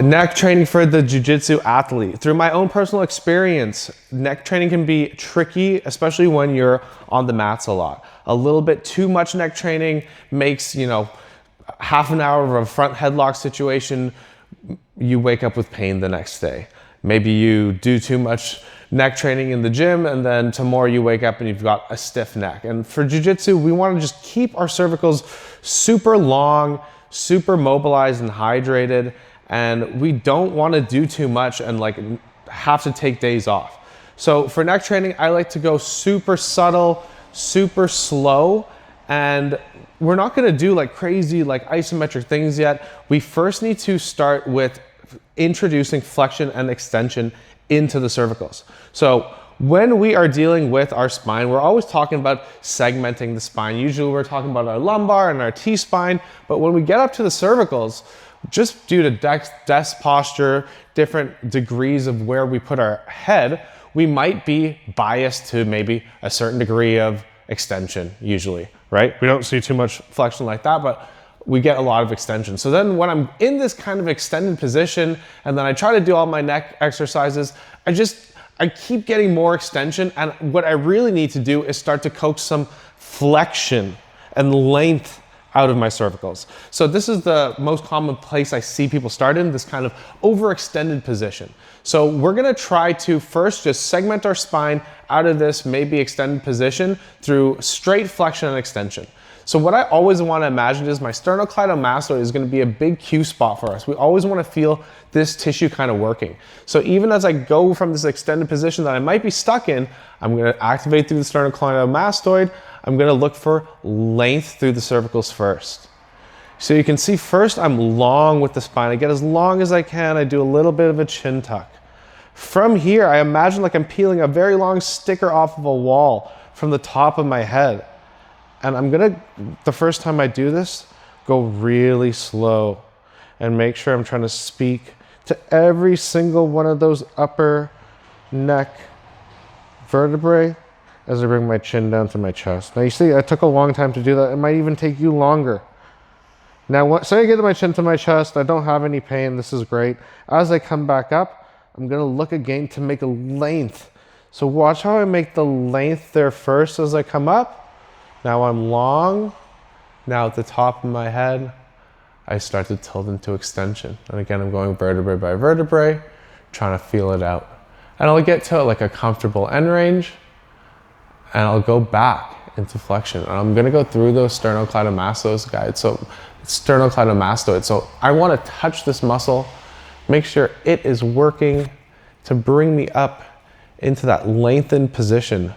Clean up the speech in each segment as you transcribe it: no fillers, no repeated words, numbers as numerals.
Neck training for the jiu-jitsu athlete. Through my own personal experience, neck training can be tricky, especially when you're on the mats a lot. A little bit too much neck training makes, half an hour of a front headlock situation, you wake up with pain the next day. Maybe you do too much neck training in the gym and then tomorrow you wake up and you've got a stiff neck. And for jiu-jitsu, we want to just keep our cervicals super long, super mobilized and hydrated. And we don't want to do too much and have to take days off. So for neck training, I like to go super subtle, super slow, and we're not going to do crazy isometric things yet. We first need to start with introducing flexion and extension into the cervicals. So when we are dealing with our spine, we're always talking about segmenting the spine. Usually we're talking about our lumbar and our T-spine, but when we get up to the cervicals, just due to desk posture, different degrees of where we put our head, we might be biased to maybe a certain degree of extension usually, right? We don't see too much flexion like that, but we get a lot of extension. So then when I'm in this kind of extended position and then I try to do all my neck exercises, I keep getting more extension, and what I really need to do is start to coax some flexion and length out of my cervicals. So this is the most common place I see people start in, this kind of overextended position. So we're gonna try to first just segment our spine out of this maybe extended position through straight flexion and extension. So what I always wanna imagine is my sternocleidomastoid is gonna be a big Q spot for us. We always wanna feel this tissue kind of working. So even as I go from this extended position that I might be stuck in, I'm gonna activate through the sternocleidomastoid. I'm gonna look for length through the cervicals first. So you can see first I'm long with the spine. I get as long as I can. I do a little bit of a chin tuck. From here, I imagine I'm peeling a very long sticker off of a wall from the top of my head. And I'm gonna, the first time I do this, go really slow and make sure I'm trying to speak to every single one of those upper neck vertebrae as I bring my chin down to my chest. Now you see, I took a long time to do that. It might even take you longer. Now, say I get my chin to my chest, I don't have any pain, this is great. As I come back up, I'm gonna look again to make a length. So watch how I make the length there first as I come up. Now I'm long. Now at the top of my head, I start to tilt into extension. And again, I'm going vertebrae by vertebrae, trying to feel it out. And I'll get to a comfortable end range, and I'll go back into flexion. And I'm gonna go through those sternocleidomastoid guides. So sternocleidomastoid. So I wanna touch this muscle, make sure it is working to bring me up into that lengthened position.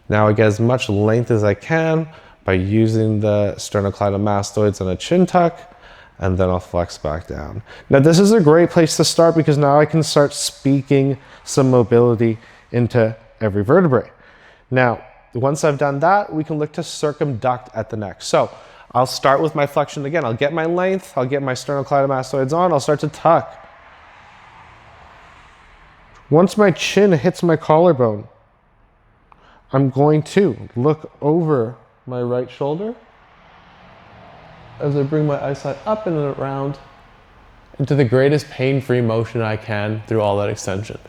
Now I get as much length as I can by using the sternocleidomastoids and a chin tuck, and then I'll flex back down. Now this is a great place to start because now I can start speaking some mobility into every vertebrae. Now, once I've done that, we can look to circumduct at the neck. So I'll start with my flexion again. I'll get my length, I'll get my sternocleidomastoids on, I'll start to tuck. Once my chin hits my collarbone, I'm going to look over my right shoulder as I bring my eyesight up and around into the greatest pain-free motion I can through all that extension.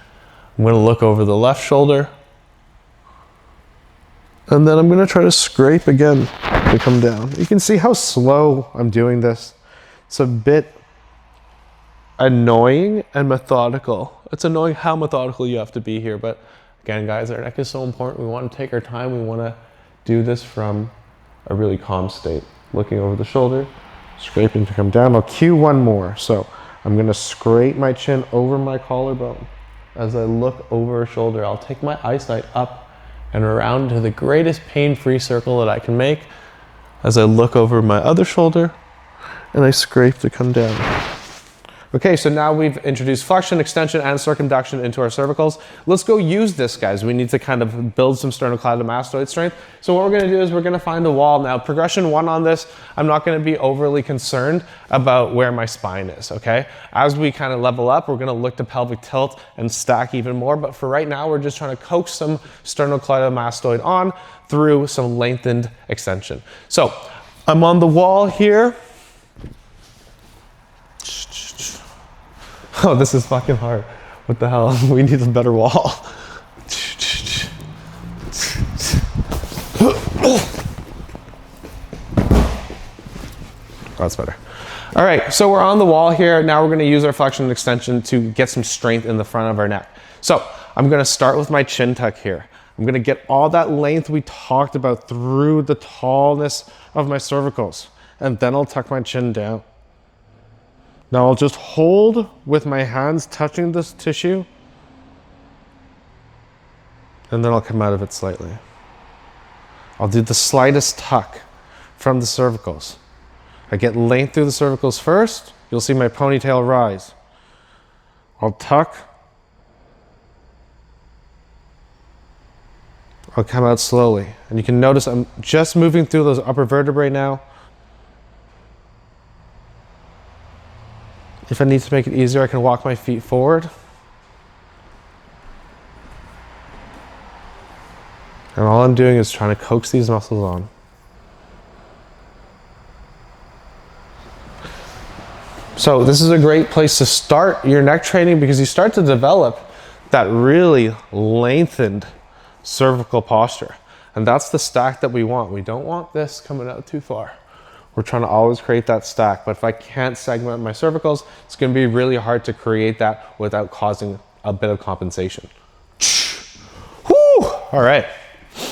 I'm going to look over the left shoulder, and then I'm going to try to scrape again to come down. You can see how slow I'm doing this. It's a bit annoying and methodical. It's annoying how methodical you have to be here, but again, guys, our neck is so important. We want to take our time. We want to do this from a really calm state. Looking over the shoulder, scraping to come down. I'll cue one more. So I'm going to scrape my chin over my collarbone. As I look over a shoulder, I'll take my eyesight up and around to the greatest pain-free circle that I can make as I look over my other shoulder and I scrape to come down. Okay, so now we've introduced flexion, extension, and circumduction into our cervicals. Let's go use this, guys. We need to kind of build some sternocleidomastoid strength. So what we're gonna do is we're gonna find the wall. Now, progression 1 on this, I'm not gonna be overly concerned about where my spine is, okay? As we kind of level up, we're gonna look to pelvic tilt and stack even more, but for right now, we're just trying to coax some sternocleidomastoid on through some lengthened extension. So, I'm on the wall here. Oh, this is fucking hard. What the hell? We need a better wall. Oh, that's better. All right, so we're on the wall here. Now we're gonna use our flexion and extension to get some strength in the front of our neck. So I'm gonna start with my chin tuck here. I'm gonna get all that length we talked about through the tallness of my cervicals. And then I'll tuck my chin down. Now I'll just hold with my hands touching this tissue. And then I'll come out of it slightly. I'll do the slightest tuck from the cervicals. I get length through the cervicals first. You'll see my ponytail rise. I'll tuck. I'll come out slowly. And you can notice I'm just moving through those upper vertebrae now. If I need to make it easier, I can walk my feet forward. And all I'm doing is trying to coax these muscles on. So this is a great place to start your neck training because you start to develop that really lengthened cervical posture. And that's the stack that we want. We don't want this coming out too far. We're trying to always create that stack. But if I can't segment my cervicals, it's going to be really hard to create that without causing a bit of compensation. Whew! All right.